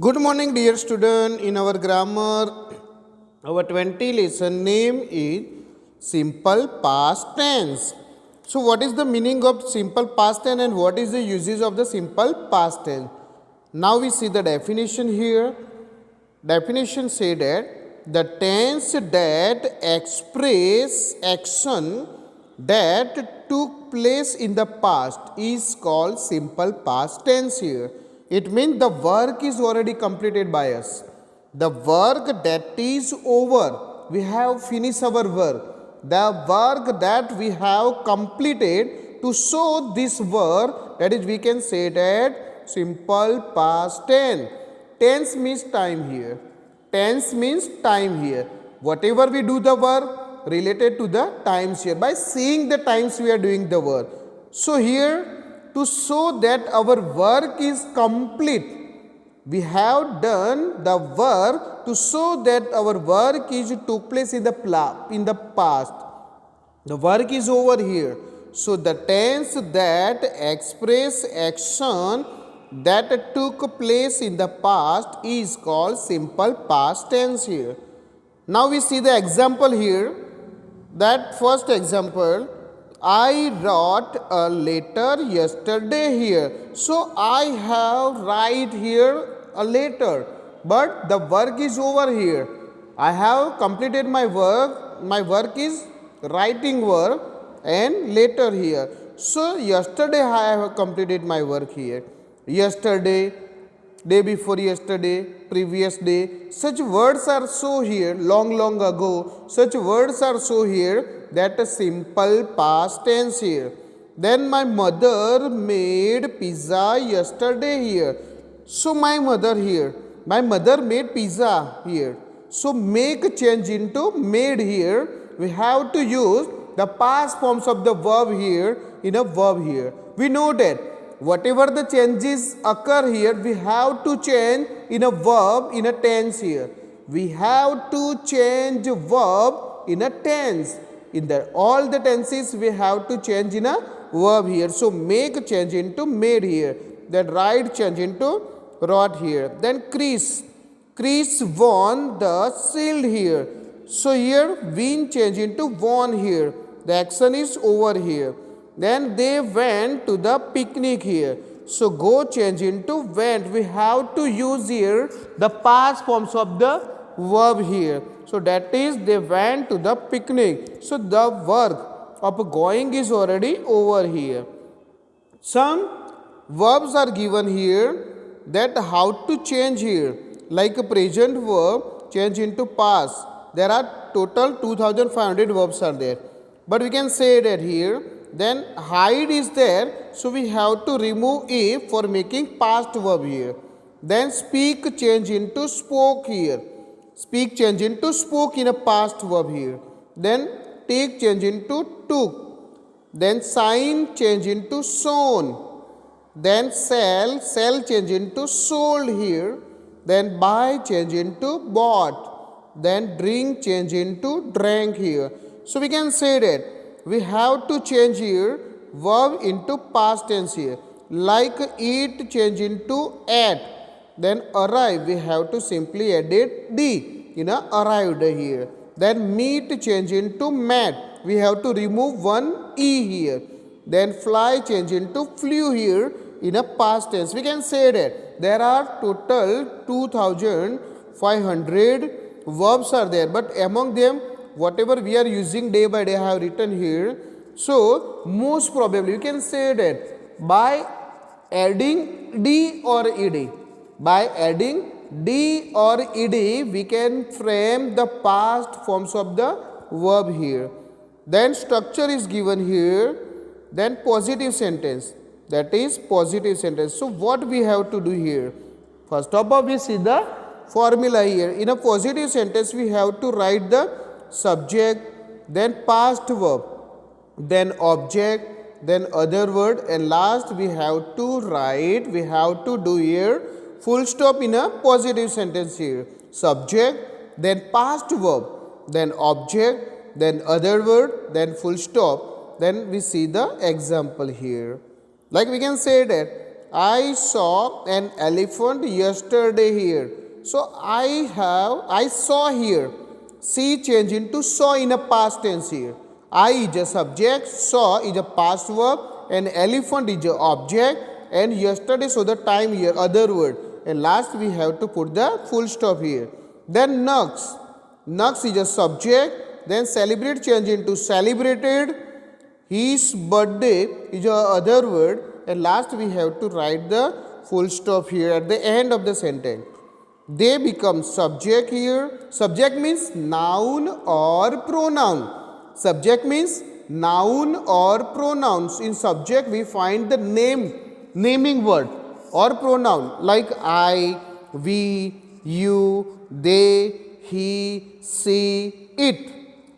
Good morning, dear student. In our grammar, our 20 lesson name is simple past tense. So, what is the meaning of simple past tense and what is the uses of the simple past tense? Now we see the definition here. Definition say that the tense that express action that took place in the past is called simple past tense here. It means the work is already completed by us. The work that is over, we have finished our work. The work that we have completed to show this work, that is we can say that simple past tense. Tense means time here. Tense means time here. Whatever we do the work related to the times here. By seeing the times we are doing the work. So here to show that our work is complete, we have done the work to show that our work is took place in the past. The work is over here. So the tense that express action that took place in the past is called simple past tense here. Now we see the example here. That first example, I wrote a letter yesterday here. So I have write here a letter, but the work is over here. I have completed my work. My work is writing work and letter here. So yesterday I have completed my work here. Yesterday, day before yesterday, previous day. Such words are so here, long ago. Such words are so here. That a simple past tense here. Then my mother made pizza yesterday here. So my mother here. My mother made pizza here. So make change into made here. We have to use the past forms of the verb here in a verb here. We know that whatever the changes occur here, we have to change in a verb in a tense here. We have to change verb in a tense. In all the tenses we have to change in a verb here. So make change into made here. Then write change into wrote here. Then Chris won the shield here. So here win change into won here. The action is over here. Then they went to the picnic here. So go change into went. We have to use here the past forms of the verb here. So that is they went to the picnic. So the work of going is already over here. Some verbs are given here that how to change here. Like a present verb change into past. There are total 2500 verbs are there. But we can say that here. Then hide is there. So we have to remove if for making past verb here. Then speak change into spoke here. Speak change into spoke in a past verb here. Then take change into took. Then sign change into shown. Then sell change into sold here. Then buy change into bought. Then drink change into drank here. So we can say that we have to change here verb into past tense here. Like eat change into ate. Then arrive, we have to simply edit D in a arrived here. Then meet change into met. We have to remove one E here. Then fly change into flew here in a past tense. We can say that there are total 2500 verbs are there. But among them, whatever we are using day by day, I have written here. So most probably you can say that by adding D or ED. By adding D or ED, we can frame the past forms of the verb here. Then structure is given here. Then positive sentence. That is positive sentence. So what we have to do here? First of all, we see the formula here. In a positive sentence, we have to write the subject, then past verb, then object, then other word, and last we have to write, we have to do here full stop in a positive sentence here. Subject, then past verb, then object, then other word, then full stop. Then we see the example here. Like we can say that I saw an elephant yesterday here. So I saw here. See change into saw in a past tense here. I is a subject, saw is a past verb, and elephant is a object, and yesterday so the time here, other word. And last we have to put the full stop here. Then Nux. Nux is a subject, then celebrate change into celebrated. His birthday is a other word, and last we have to write the full stop here at the end of the sentence. They become subject here. Subject means noun or pronoun. Subject means noun or pronouns. In subject we find the naming word or pronoun like I, we, you, they, he, she, it.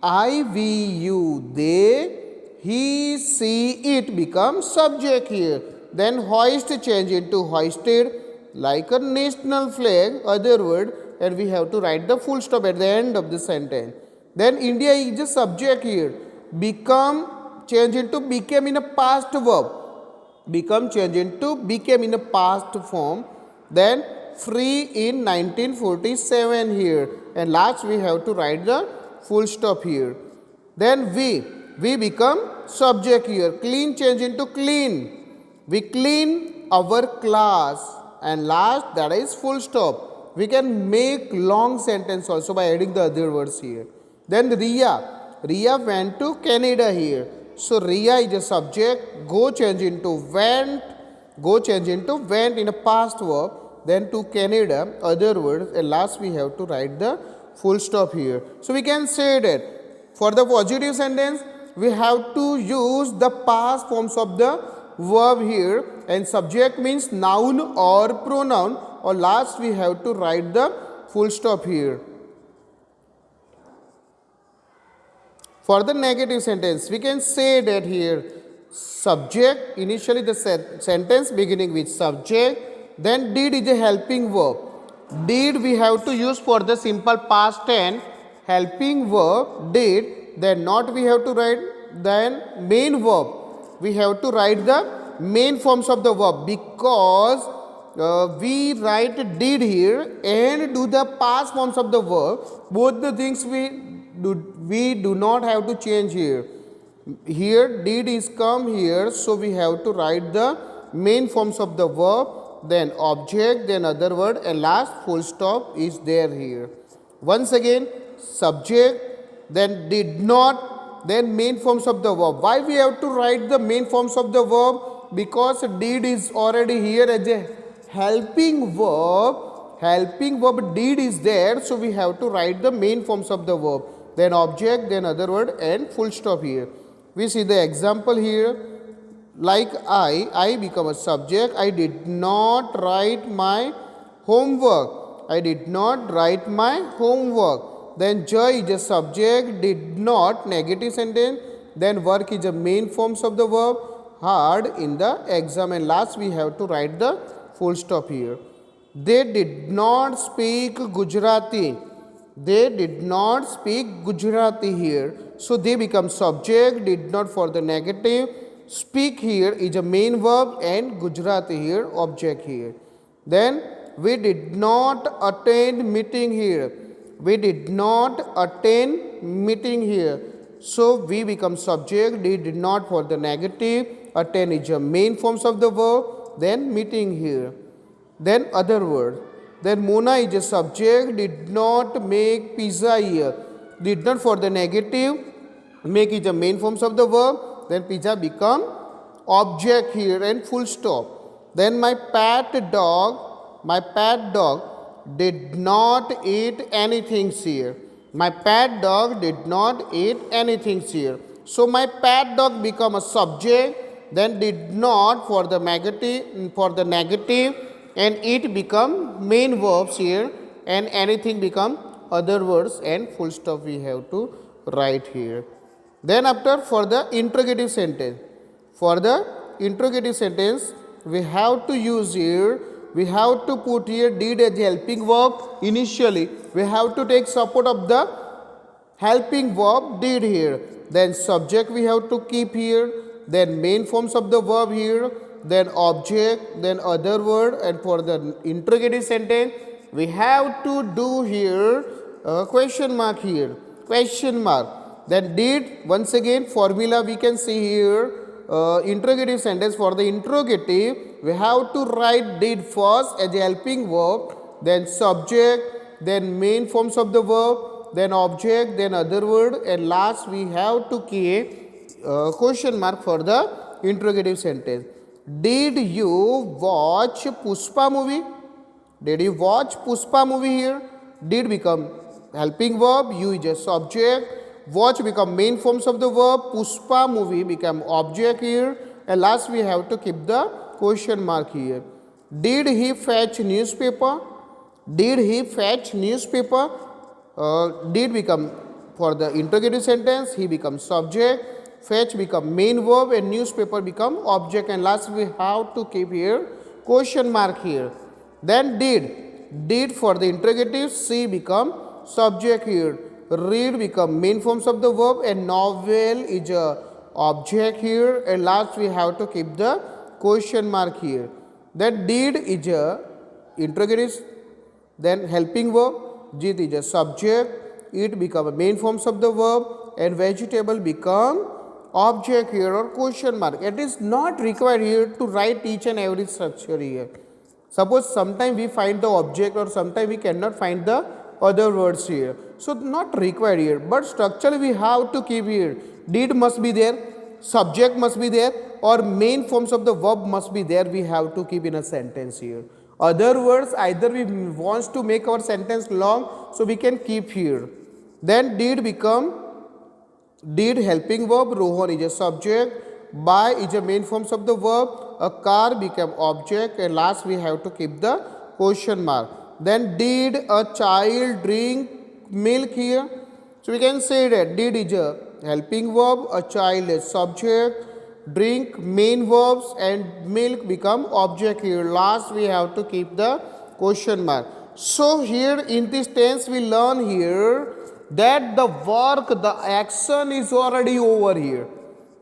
I, we, you, they, he, she, it becomes subject here. Then hoist change into hoisted like a national flag, other word, and we have to write the full stop at the end of the sentence. Then India is a subject here. Become change into became in a past verb. Become change into became in a past form. Then free in 1947 here, and last we have to write the full stop here. Then we become subject here. Clean change into clean. We clean our class, and last that is full stop. We can make long sentence also by adding the other words here. Then Ria went to Canada here. So Ria is a subject. Go change into went in a past verb. Then to Canada, other words, and last we have to write the full stop here. So we can say that for the positive sentence we have to use the past forms of the verb here, and subject means noun or pronoun, or last we have to write the full stop here. For the negative sentence we can say that here subject, initially the sentence beginning with subject, then did is a helping verb. Did we have to use for the simple past tense, helping verb did, then not we have to write, then main verb we have to write the main forms of the verb, because we write did here and do the past forms of the verb. Both the things we do not have to change here. Here did is come here, so we have to write the main forms of the verb, then object, then other word, and last full stop is there here. Once again, subject, then did not, then main forms of the verb. Why we have to write the main forms of the verb? Because did is already here as a helping verb. Helping verb did is there, so we have to write the main forms of the verb. Then object, then other word, and full stop here. We see the example here. Like I become a subject. I did not write my homework. I did not write my homework. Then Jai is a subject, did not, negative sentence. Then work is a main forms of the verb, hard in the exam, and last we have to write the full stop here. They did not speak Gujarati. They did not speak Gujarati here. So they become subject, did not for the negative. Speak here is a main verb, and Gujarati here object here. Then we did not attend meeting here. We did not attend meeting here. So we become subject, did not for the negative, attend is a main forms of the verb, then meeting here. Then other word. Then Mona is a subject, did not make pizza here. Did not for the negative, make is a main forms of the verb, then pizza become object here and full stop. Then my pet dog did not eat anything here. My pet dog did not eat anything here. So my pet dog become a subject, then did not for the negative, and it become main verbs here, and anything become other words, and full stop we have to write here. Then after for the interrogative sentence. For the interrogative sentence we have to use here, we have to put here did as helping verb. Initially we have to take support of the helping verb did here. Then subject we have to keep here. Then main forms of the verb here. then object, then other word, and for the interrogative sentence, we have to do here question mark here, question mark. Then did, once again formula we can see here, interrogative sentence. For the interrogative, we have to write did first as a helping verb, then subject, then main forms of the verb, then object, then other word, and last we have to keep question mark for the interrogative sentence. Did you watch Pushpa movie? Did you watch Pushpa movie here? Did become helping verb, you is a subject, watch become main forms of the verb, Pushpa movie become object here, and last we have to keep the question mark here. Did he fetch newspaper? Did he fetch newspaper? Did become for the interrogative sentence, he becomes subject, fetch become main verb, and newspaper become object, and last we have to keep here question mark here. Then did for the interrogative, see become subject here, read become main forms of the verb, and novel is a object here, and last we have to keep the question mark here. Then did is a interrogative, then helping verb, jit is a subject, it become a main forms of the verb, and vegetable become object here or question mark. It is not required here to write each and every structure here. Suppose sometime we find the object or sometime we cannot find the other words here. So not required here, but structurally we have to keep here. Did must be there, subject must be there, or main forms of the verb must be there. We have to keep in a sentence here. Other words, either we want to make our sentence long, so we can keep here. Then did become, did helping verb, Rohan is a subject, buy is a main forms of the verb, a car become object, and last we have to keep the question mark. Then did a child drink milk here? So we can say that did is a helping verb, a child is subject, drink main verbs, and milk become object here. Last we have to keep the question mark. So here in this tense we learn here that the work, the action is already over here.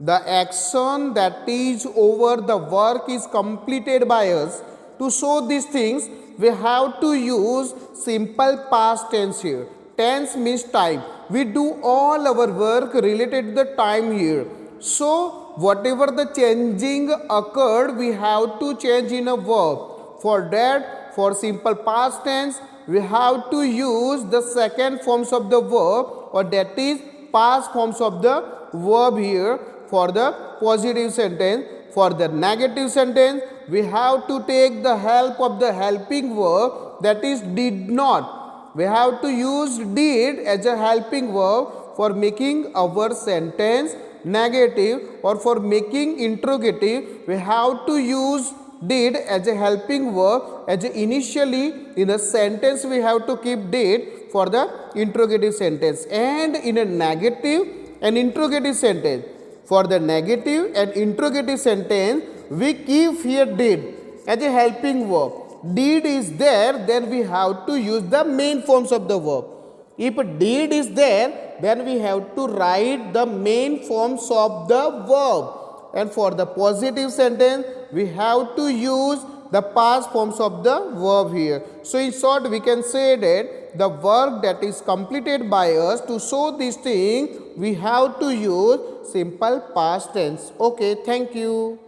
The action that is over, the work is completed by us. To show these things, we have to use simple past tense here. Tense means time. We do all our work related to the time here. So, whatever the changing occurred, we have to change in a verb. For that, for simple past tense, we have to use the second forms of the verb, or that is past forms of the verb here for the positive sentence. For the negative sentence, we have to take the help of the helping verb, that is did not. We have to use did as a helping verb for making our sentence negative, or for making interrogative, we have to use did as a helping verb. As a initially in a sentence we have to keep did for the interrogative sentence, and in a negative and interrogative sentence, for the negative and interrogative sentence we keep here did as a helping verb. Did is there, then we have to use the main forms of the verb. If did is there, then we have to write the main forms of the verb. And for the positive sentence, we have to use the past forms of the verb here. So in short, we can say that the work that is completed by us, to show this thing, we have to use simple past tense. Okay, thank you.